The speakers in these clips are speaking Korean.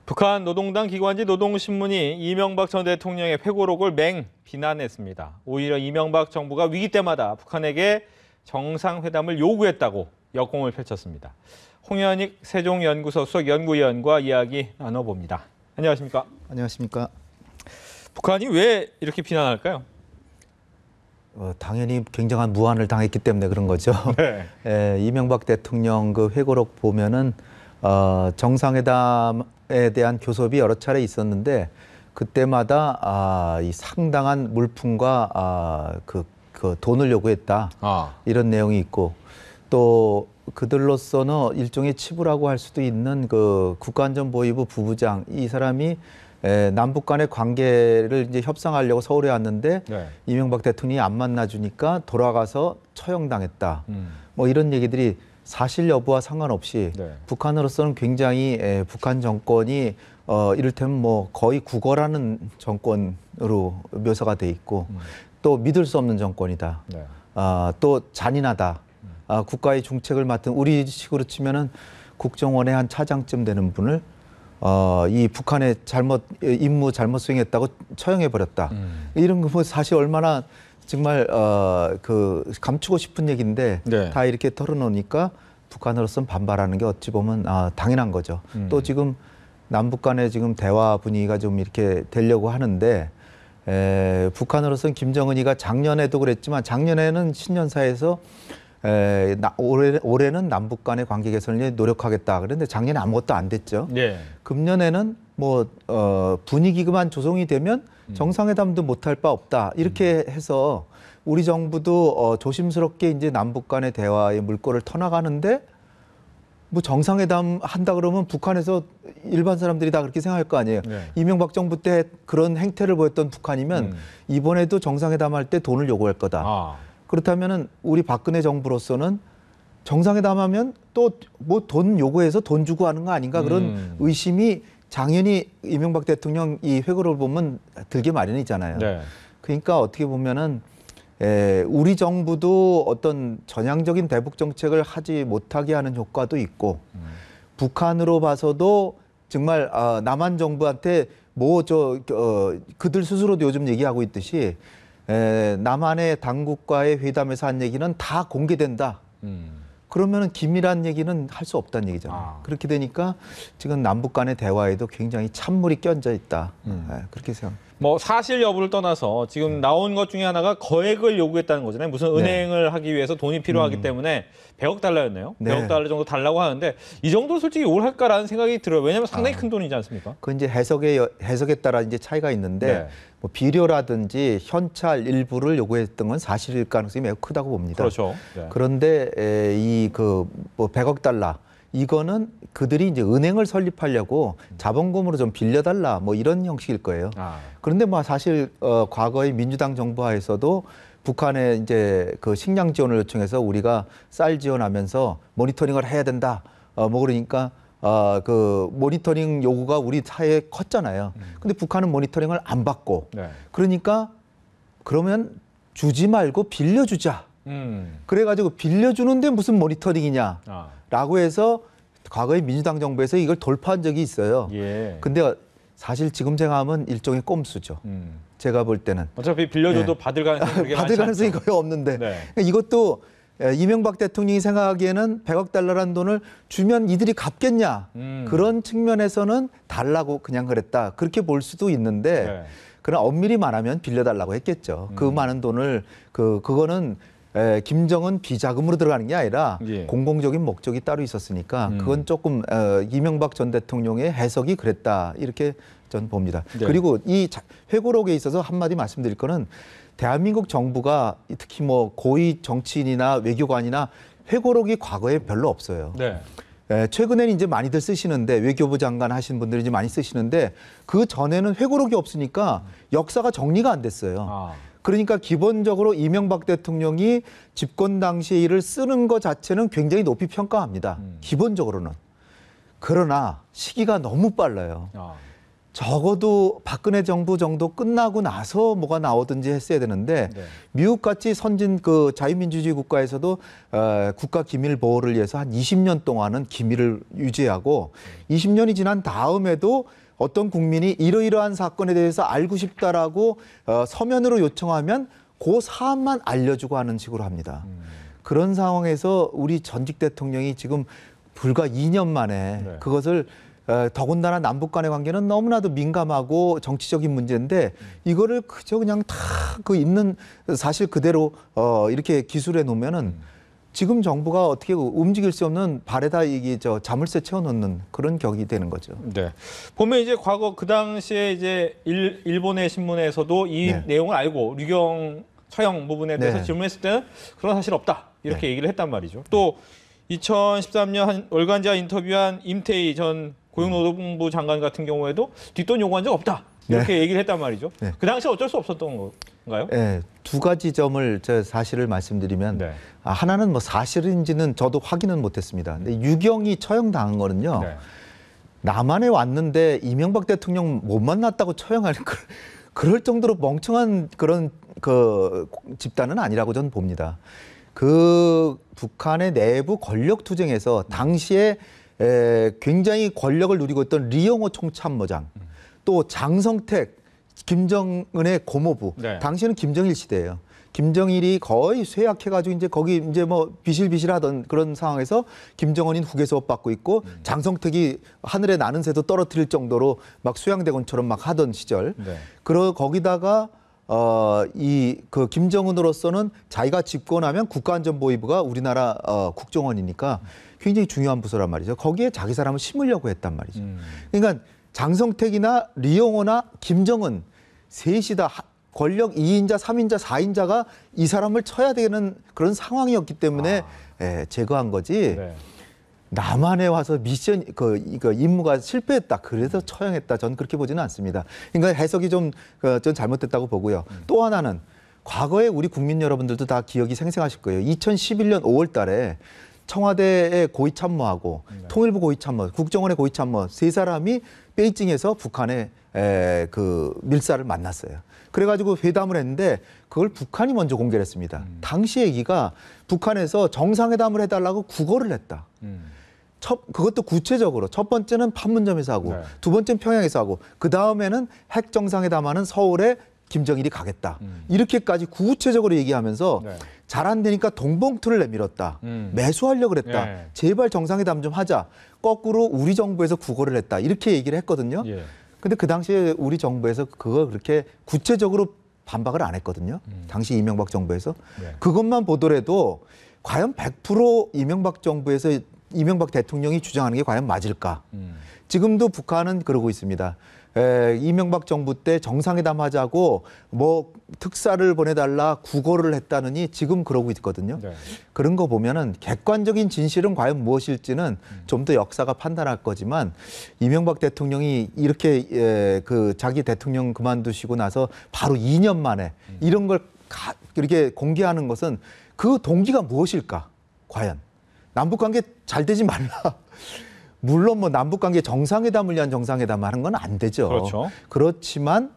북한 노동당 기관지 노동신문이 이명박 전 대통령의 회고록을 맹 비난했습니다. 오히려 이명박 정부가 위기 때마다 북한에게 정상회담을 요구했다고 역공을 펼쳤습니다. 홍현익 세종연구소 수석 연구위원과 이야기 나눠봅니다. 안녕하십니까? 안녕하십니까? 북한이 왜 이렇게 비난할까요? 당연히 굉장한 무안을 당했기 때문에 그런 거죠. 네. 이명박 대통령 그 회고록 보면은 정상회담에 대한 교섭이 여러 차례 있었는데 그때마다 이 상당한 물품과 그 돈을 요구했다. 이런 내용이 있고 또 그들로서는 일종의 치부라고 할 수도 있는 그 국가안전보위부 부부장 이 사람이 남북 간의 관계를 이제 협상하려고 서울에 왔는데 네. 이명박 대통령이 안 만나주니까 돌아가서 처형당했다. 뭐 이런 얘기들이 사실 여부와 상관없이 네. 북한으로서는 굉장히 북한 정권이 이를테면 뭐 거의 구걸하는 정권으로 묘사가 돼 있고 또 믿을 수 없는 정권이다. 네. 또 잔인하다. 국가의 중책을 맡은 우리식으로 치면은 국정원의 한 차장쯤 되는 분을 이 북한의 임무 잘못 수행했다고 처형해 버렸다. 이런 거 뭐 사실 얼마나 정말 그 감추고 싶은 얘기인데 네. 다 이렇게 털어놓으니까 북한으로서는 반발하는 게 어찌 보면 당연한 거죠. 또 지금 남북 간의 지금 대화 분위기가 좀 이렇게 되려고 하는데 북한으로서는 김정은이가 작년에도 그랬지만 작년에는 신년사에서 올해는 남북 간의 관계 개선을 노력하겠다. 그런데 작년에 아무것도 안 됐죠. 네. 금년에는 뭐 분위기만 조성이 되면 정상회담도 못할 바 없다. 이렇게 해서 우리 정부도 조심스럽게 이제 남북 간의 대화의 물꼬를 터나가는데 뭐 정상회담 한다 그러면 북한에서 일반 사람들이 다 그렇게 생각할 거 아니에요. 네. 이명박 정부 때 그런 행태를 보였던 북한이면 이번에도 정상회담 할 때 돈을 요구할 거다. 그렇다면은 우리 박근혜 정부로서는 정상회담하면 또 뭐 돈 요구해서 돈 주고 하는 거 아닌가 그런 의심이 당연히 이명박 대통령 이 회고를 보면 들게 마련이잖아요. 네. 그러니까 어떻게 보면은 우리 정부도 어떤 전향적인 대북 정책을 하지 못하게 하는 효과도 있고 북한으로 봐서도 정말 남한 정부한테 그들 스스로도 요즘 얘기하고 있듯이 남한의 당국과의 회담에서 한 얘기는 다 공개된다. 그러면은 긴밀한 얘기는 할 수 없다는 얘기잖아요. 그렇게 되니까 지금 남북 간의 대화에도 굉장히 찬물이 끼얹어 있다. 그렇게 생각합니다. 뭐 사실 여부를 떠나서 지금 나온 것 중에 하나가 거액을 요구했다는 거잖아요. 무슨 은행을 하기 위해서 돈이 필요하기 때문에 100억 달러였네요. 네. 100억 달러 정도 달라고 하는데 이 정도 솔직히 옳을까라는 생각이 들어요. 왜냐하면 상당히 큰 돈이지 않습니까? 그 이제 해석에 따라 이제 차이가 있는데 네. 뭐 비료라든지 현찰 일부를 요구했던 건 사실일 가능성이 매우 크다고 봅니다. 그렇죠. 네. 그런데 뭐 100억 달러 이거는 그들이 이제 은행을 설립하려고 자본금으로 좀 빌려달라 뭐 이런 형식일 거예요. 그런데 뭐 사실 과거의 민주당 정부 하에서도 북한에 이제 그 식량 지원을 요청해서 우리가 쌀 지원하면서 모니터링을 해야 된다. 뭐 그러니까 그 모니터링 요구가 우리 사회에 컸잖아요. 근데 북한은 모니터링을 안 받고 네. 그러니까 그러면 주지 말고 빌려주자. 그래가지고 빌려주는데 무슨 모니터링이냐라고 해서 과거에 민주당 정부에서 이걸 돌파한 적이 있어요. 예. 근데 사실 지금 생각하면 일종의 꼼수죠. 제가 볼 때는. 어차피 빌려줘도 받을 가능성이 받을 가능성이 거의 없는데 네. 그러니까 이것도 이명박 대통령이 생각하기에는 100억 달러라는 돈을 주면 이들이 갚겠냐. 그런 측면에서는 달라고 그냥 그랬다. 그렇게 볼 수도 있는데 네. 그러나 엄밀히 말하면 빌려달라고 했겠죠. 그 많은 돈을 그거는 김정은 비자금으로 들어가는 게 아니라 예. 공공적인 목적이 따로 있었으니까 그건 조금 이명박 전 대통령의 해석이 그랬다. 이렇게 저는 봅니다. 네. 그리고 이 회고록에 있어서 한마디 말씀드릴 거는 대한민국 정부가 특히 뭐 고위 정치인이나 외교관이나 회고록이 과거에 별로 없어요. 네. 최근에는 이제 많이들 쓰시는데 외교부 장관 하신 분들이 이제 많이 쓰시는데 그 전에는 회고록이 없으니까 역사가 정리가 안 됐어요. 그러니까 기본적으로 이명박 대통령이 집권 당시의 일을 쓰는 것 자체는 굉장히 높이 평가합니다. 기본적으로는. 그러나 시기가 너무 빨라요. 적어도 박근혜 정부 정도 끝나고 나서 뭐가 나오든지 했어야 되는데 네. 미국같이 선진 그 자유민주주의 국가에서도 국가 기밀 보호를 위해서 한 20년 동안은 기밀을 유지하고 20년이 지난 다음에도 어떤 국민이 이러이러한 사건에 대해서 알고 싶다라고 서면으로 요청하면 그 사안만 알려주고 하는 식으로 합니다. 그런 상황에서 우리 전직 대통령이 지금 불과 2년 만에 네. 그것을 더군다나 남북 간의 관계는 너무나도 민감하고 정치적인 문제인데 이거를 그저 그냥 다 그 있는 사실 그대로 이렇게 기술해 놓으면은 지금 정부가 어떻게 움직일 수 없는 발에다 이게 자물쇠 채워놓는 그런 격이 되는 거죠. 네. 보면 이제 과거 그 당시에 이제 일본의 신문에서도 이 네. 내용을 알고 류경 처형 부분에 대해서 네. 질문했을 때는 그런 사실 없다 이렇게 네. 얘기를 했단 말이죠. 또 2013년 한 월간지와 인터뷰한 임태희 전 고용노동부 장관 같은 경우에도 뒷돈 요구한 적 없다 이렇게 얘기를 했단 말이죠. 네. 그 당시 어쩔 수 없었던 건가요? 네, 두 가지 점을 사실을 말씀드리면 네. 하나는 뭐 사실인지는 저도 확인은 못했습니다. 근데 유경이 처형당한 거는요. 네. 남한에 왔는데 이명박 대통령 못 만났다고 처형하는 그럴 정도로 멍청한 그런 그 집단은 아니라고 저는 봅니다. 그 북한의 내부 권력 투쟁에서 당시에 굉장히 권력을 누리고 있던 리용호 총참모장, 또 장성택 김정은의 고모부, 네. 당시에는 김정일 시대예요. 김정일이 거의 쇠약해가지고 이제 거기 이제 뭐 비실비실하던 그런 상황에서 김정은인 후계 수업 받고 있고 장성택이 하늘에 나는 새도 떨어뜨릴 정도로 막 수양대군처럼 막 하던 시절. 네. 거기다가 이 그 김정은으로서는 자기가 집권하면 국가안전보위부가 우리나라 국정원이니까 굉장히 중요한 부서란 말이죠. 거기에 자기 사람을 심으려고 했단 말이죠. 그러니까 장성택이나 리용호나 김정은 셋이 다 권력 2인자, 3인자, 4인자가 이 사람을 쳐야 되는 그런 상황이었기 때문에 제거한 거지. 네. 남한에 와서 미션 이거 임무가 실패했다. 그래서 처형했다. 저는 그렇게 보지는 않습니다. 그러니까 해석이 좀 잘못됐다고 보고요. 또 하나는 과거에 우리 국민 여러분들도 다 기억이 생생하실 거예요. 2011년 5월 달에 청와대의 고위참모하고 통일부 고위참모, 국정원의 고위참모 세 사람이 베이징에서 북한의 그 밀사를 만났어요. 그래가지고 회담을 했는데 그걸 북한이 먼저 공개를 했습니다. 당시 얘기가 북한에서 정상회담을 해달라고 구걸을 했다. 그것도 구체적으로 첫 번째는 판문점에서 하고 네. 두 번째는 평양에서 하고 그 다음에는 핵 정상회담하는 서울에 김정일이 가겠다. 이렇게까지 구체적으로 얘기하면서 네. 잘 안 되니까 동봉투를 내밀었다. 매수하려고 그랬다. 네. 제발 정상회담 좀 하자. 거꾸로 우리 정부에서 구걸을 했다. 이렇게 얘기를 했거든요. 예. 근데 그 당시에 우리 정부에서 그거 그렇게 구체적으로 반박을 안 했거든요. 당시 이명박 정부에서. 네. 그것만 보더라도 과연 100% 이명박 정부에서 이명박 대통령이 주장하는 게 과연 맞을까? 지금도 북한은 그러고 있습니다. 이명박 정부 때 정상회담 하자고 뭐 특사를 보내달라 구걸을 했다느니 지금 그러고 있거든요. 네. 그런 거 보면은 객관적인 진실은 과연 무엇일지는 좀 더 역사가 판단할 거지만 이명박 대통령이 이렇게 그 자기 대통령 그만두시고 나서 바로 2년 만에 이런 걸 이렇게 공개하는 것은 그 동기가 무엇일까? 과연 남북관계 잘 되지 말라. 물론 뭐 남북관계 정상회담을 위한 정상회담 하는 건 안 되죠. 그렇죠. 그렇지만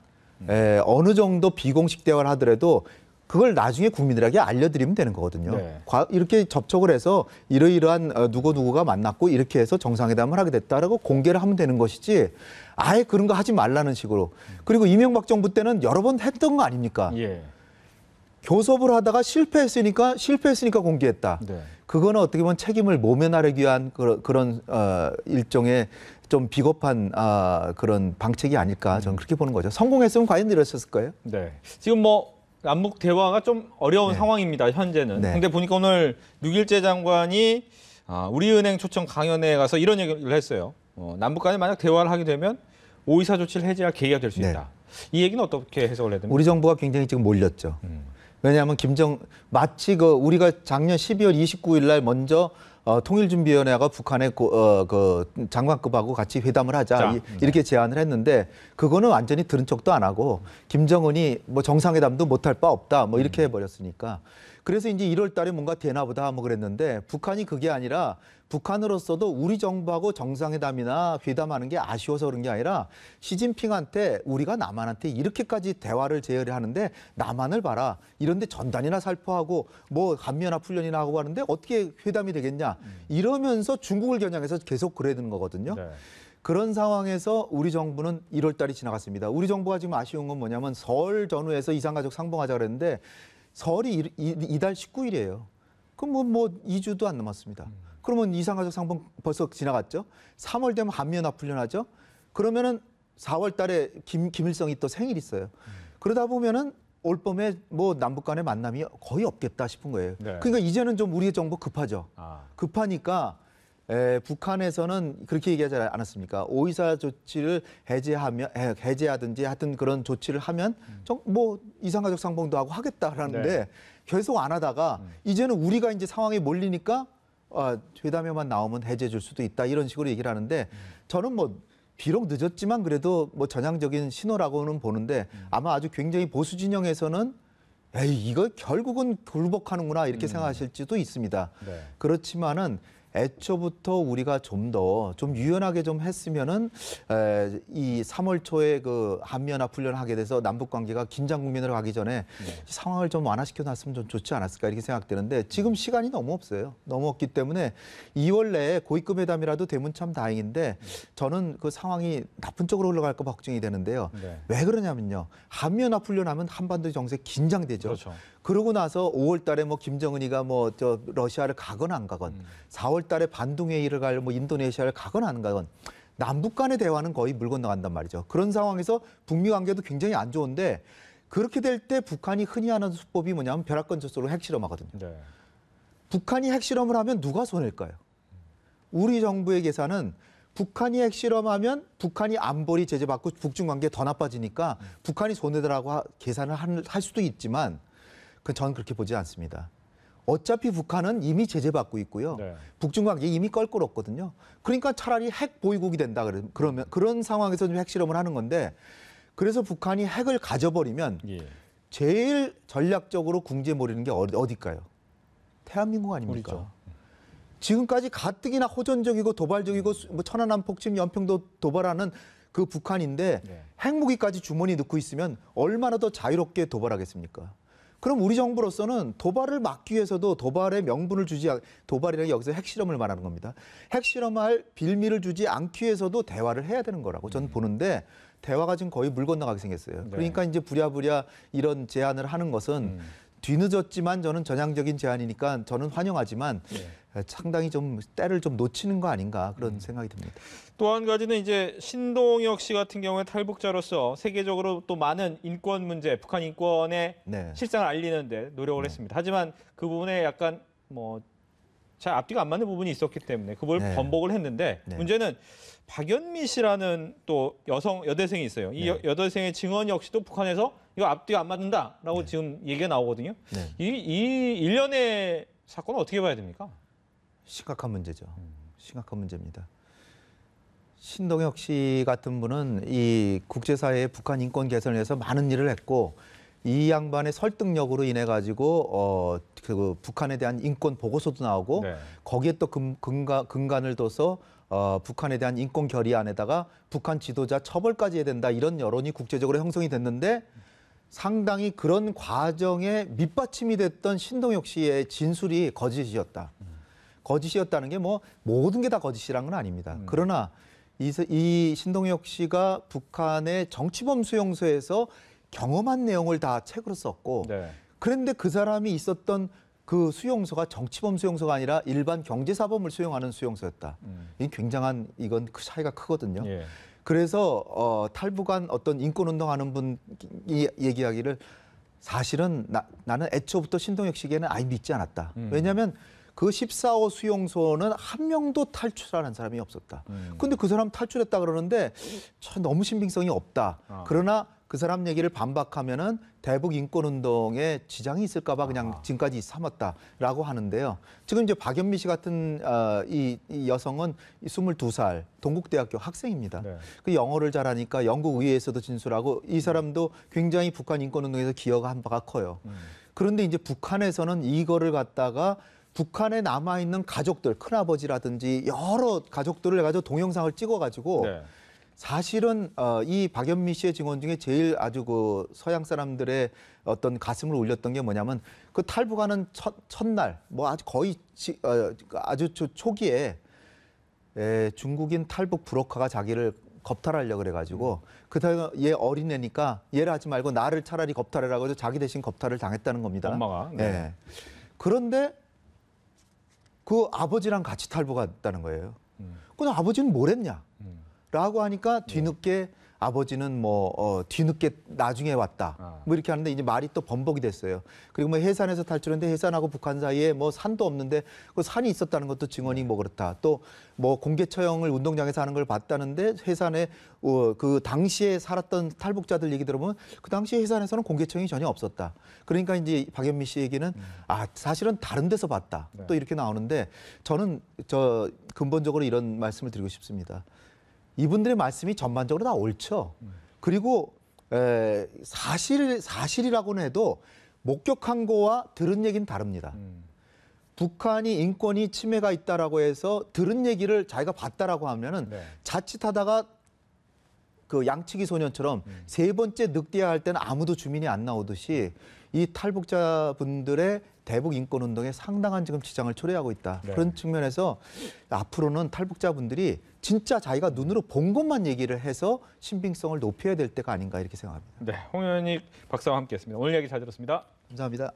어느 정도 비공식 대화를 하더라도 그걸 나중에 국민들에게 알려드리면 되는 거거든요. 네. 이렇게 접촉을 해서 이러이러한 누구누구가 만났고 이렇게 해서 정상회담을 하게 됐다라고 공개를 하면 되는 것이지 아예 그런 거 하지 말라는 식으로. 그리고 이명박 정부 때는 여러 번 했던 거 아닙니까? 예. 교섭을 하다가 실패했으니까 공개했다. 네. 그거는 어떻게 보면 책임을 모면하기 위한 그런 일종의 좀 비겁한 그런 방책이 아닐까 저는 그렇게 보는 거죠. 성공했으면 과연 이랬을 거예요? 네. 지금 뭐 남북 대화가 좀 어려운 네. 상황입니다. 현재는. 네. 근데 보니까 오늘 류길재 장관이 우리은행 초청 강연회에 가서 이런 얘기를 했어요. 남북 간에 만약 대화를 하게 되면 오이사 조치를 해제할 계기가 될 수 네. 있다. 이 얘기는 어떻게 해석을 해야 됩니까? 우리 정부가 굉장히 지금 몰렸죠. 왜냐하면 마치 우리가 작년 12월 29일 날 먼저 통일준비위원회가 북한의 그 장관급하고 같이 회담을 하자 이렇게 제안을 했는데 그거는 완전히 들은 척도 안 하고 김정은이 뭐 정상회담도 못할 바 없다 뭐 이렇게 해버렸으니까 그래서 이제 1월 달에 뭔가 되나 보다 뭐 그랬는데 북한이 그게 아니라 북한으로서도 우리 정부하고 정상회담이나 회담하는 게 아쉬워서 그런 게 아니라 시진핑한테 우리가 남한한테 이렇게까지 대화를 제의를 하는데 남한을 봐라. 이런데 전단이나 살포하고 뭐 한미연합훈련이나 하고 하는데 어떻게 회담이 되겠냐. 이러면서 중국을 겨냥해서 계속 그래야 되는 거거든요. 네. 그런 상황에서 우리 정부는 1월 달이 지나갔습니다. 우리 정부가 지금 아쉬운 건 뭐냐면 설 전후에서 이산가족 상봉하자 그랬는데 설이 이달 19일이에요. 그럼 뭐 2주도 안 남았습니다. 그러면 이산가족 상봉 벌써 지나갔죠. 3월 되면 한미연합훈련하죠. 그러면은 4월 달에 김일성이 또 생일 있어요. 그러다 보면은 올 봄에 뭐 남북 간의 만남이 거의 없겠다 싶은 거예요. 네. 그러니까 이제는 좀 우리의 정부 급하죠. 급하니까 북한에서는 그렇게 얘기하지 않았습니까? 오이사 조치를 해제하든지 하여튼 그런 조치를 하면 뭐 이산가족 상봉도 하고 하겠다라는데 네. 계속 안 하다가 이제는 우리가 이제 상황에 몰리니까 회담에만 나오면 해제해 줄 수도 있다 이런 식으로 얘기를 하는데 저는 뭐 비록 늦었지만 그래도 뭐 전향적인 신호라고는 보는데 아마 아주 굉장히 보수 진영에서는 에이 이거 결국은 굴복하는구나 이렇게 생각하실지도 있습니다. 네. 그렇지만은 애초부터 우리가 좀 더 좀 유연하게 좀 했으면은 이 3월 초에 그 한미연합 훈련하게 돼서 남북 관계가 긴장 국면으로 가기 전에 상황을 좀 완화시켜 놨으면 좀 좋지 않았을까 이렇게 생각되는데 지금 시간이 너무 없어요. 너무 없기 때문에 2월 내에 고위급 회담이라도 되면 참 다행인데 저는 그 상황이 나쁜 쪽으로 흘러갈까 봐 걱정이 되는데요. 네. 왜 그러냐면요. 한미연합 훈련하면 한반도 정세 긴장되죠. 그렇죠. 그러고 나서 5월 달에 뭐 김정은이가 뭐 저 러시아를 가건 안 가건 4월 달에 반동 회의를 갈 뭐 인도네시아를 가건 안 가건 남북 간의 대화는 거의 물 건너간단 말이죠. 그런 상황에서 북미 관계도 굉장히 안 좋은데 그렇게 될 때 북한이 흔히 하는 수법이 뭐냐면 벼락건 조소로 핵실험하거든요. 네. 북한이 핵실험을 하면 누가 손해일까요? 우리 정부의 계산은 북한이 핵실험하면 북한이 안보리 제재받고 북중 관계 더 나빠지니까 북한이 손해더라고 계산을 할 수도 있지만 저는 그렇게 보지 않습니다. 어차피 북한은 이미 제재받고 있고요. 네. 북중 관계 이미 껄끄럽거든요. 그러니까 차라리 핵 보유국이 된다 그러면 그런 상황에서 좀 핵실험을 하는 건데 그래서 북한이 핵을 가져버리면 예. 제일 전략적으로 궁지에 몰리는 게 어딜까요? 대한민국 아닙니까? 우리죠. 지금까지 가뜩이나 호전적이고 도발적이고 뭐 천안함 폭침 연평도 도발하는 그 북한인데 네. 핵무기까지 주머니에 넣고 있으면 얼마나 더 자유롭게 도발하겠습니까? 그럼 우리 정부로서는 도발을 막기 위해서도 도발의 명분을 주지 도발이라는 게 여기서 핵실험을 말하는 겁니다. 핵실험할 빌미를 주지 않기 위해서도 대화를 해야 되는 거라고 저는 보는데 대화가 지금 거의 물 건너가게 생겼어요. 네. 그러니까 이제 부랴부랴 이런 제안을 하는 것은 뒤늦었지만 저는 전향적인 제안이니까 저는 환영하지만 상당히 좀 때를 좀 놓치는 거 아닌가 그런 생각이 듭니다. 또 한 가지는 이제 신동혁 씨 같은 경우에 탈북자로서 세계적으로 또 많은 인권 문제, 북한 인권의 네. 실상을 알리는데 노력을 했습니다. 하지만 그 부분에 약간 뭐 잘 앞뒤가 안 맞는 부분이 있었기 때문에 그걸 네. 번복을 했는데 네. 문제는 박연미 씨라는 또 여대생이 있어요. 이 네. 여대생의 증언 역시도 북한에서 이거 앞뒤가 안 맞는다라고 지금 얘기가 나오거든요. 네. 이 일련의 사건은 어떻게 봐야 됩니까? 심각한 문제죠. 심각한 문제입니다. 신동혁 씨 같은 분은 이 국제사회의 북한 인권 개선을 위해서 많은 일을 했고 이 양반의 설득력으로 인해 가지고 그 북한에 대한 인권 보고서도 나오고 네. 거기에 또 근간을 둬서 북한에 대한 인권 결의안에다가 북한 지도자 처벌까지 해야 된다 이런 여론이 국제적으로 형성이 됐는데 상당히 그런 과정에 밑받침이 됐던 신동혁 씨의 진술이 거짓이었다. 거짓이었다는 게 뭐 모든 게 다 거짓이란 건 아닙니다. 그러나 이 신동혁 씨가 북한의 정치범 수용소에서 경험한 내용을 다 책으로 썼고 네. 그런데 그 사람이 있었던 그 수용소가 정치범 수용소가 아니라 일반 경제사범을 수용하는 수용소였다. 이 굉장한 이건 그 차이가 크거든요. 예. 그래서 탈북한 어떤 인권운동하는 분이 얘기하기를 사실은 나는 애초부터 신동혁 씨에게는 아예 믿지 않았다. 왜냐하면 그 14호 수용소는 한 명도 탈출하는 사람이 없었다. 근데 그 사람 탈출했다 그러는데 참 너무 신빙성이 없다. 그러나 그 사람 얘기를 반박하면은 대북 인권운동에 지장이 있을까봐 그냥 지금까지 삼았다라고 하는데요. 지금 이제 박연미 씨 같은 이 여성은 22살 동국대학교 학생입니다. 네. 그 영어를 잘하니까 영국 의회에서도 진술하고 이 사람도 굉장히 북한 인권운동에서 기여가 한 바가 커요. 그런데 이제 북한에서는 이거를 갖다가 북한에 남아있는 가족들, 큰아버지라든지 여러 가족들을 가지고 동영상을 찍어가지고 네. 사실은 이 박연미 씨의 증언 중에 제일 아주 그 서양 사람들의 어떤 가슴을 울렸던 게 뭐냐면 그 탈북하는 첫날 뭐 아주 거의 아주 초기에 중국인 탈북 브로커가 자기를 겁탈하려고 그래가지고 그다음에 얘 어린애니까 얘를 하지 말고 나를 차라리 겁탈해라고 해서 자기 대신 겁탈을 당했다는 겁니다. 엄마가. 네. 예. 그런데 그 아버지랑 같이 탈북했다는 거예요. 근데 아버지는 뭘 했냐? 라고 하니까 뒤늦게 아버지는 뒤늦게 나중에 왔다. 뭐 이렇게 하는데 이제 말이 또 번복이 됐어요. 그리고 뭐 해산에서 탈출했는데 해산하고 북한 사이에 뭐 산도 없는데 그 산이 있었다는 것도 증언이 뭐 그렇다. 또 뭐 공개 처형을 운동장에서 하는 걸 봤다는데 해산에 그 당시에 살았던 탈북자들 얘기 들어보면 그 당시에 해산에서는 공개 처형이 전혀 없었다. 그러니까 이제 박연미 씨 얘기는 사실은 다른 데서 봤다. 네. 또 이렇게 나오는데 저는 근본적으로 이런 말씀을 드리고 싶습니다. 이분들의 말씀이 전반적으로 다 옳죠. 그리고 사실이라고는 해도 목격한 거와 들은 얘기는 다릅니다. 북한이 인권이 침해가 있다라고 해서 들은 얘기를 자기가 봤다라고 하면은 네. 자칫하다가 그 양치기 소년처럼 세 번째 늑대화할 때는 아무도 주민이 안 나오듯이 이 탈북자분들의 대북 인권 운동에 상당한 지금 지장을 초래하고 있다. 네. 그런 측면에서 앞으로는 탈북자분들이 진짜 자기가 눈으로 본 것만 얘기를 해서 신빙성을 높여야 될 때가 아닌가 이렇게 생각합니다. 네, 홍현익 박사와 함께했습니다. 오늘 이야기 잘 들었습니다. 감사합니다.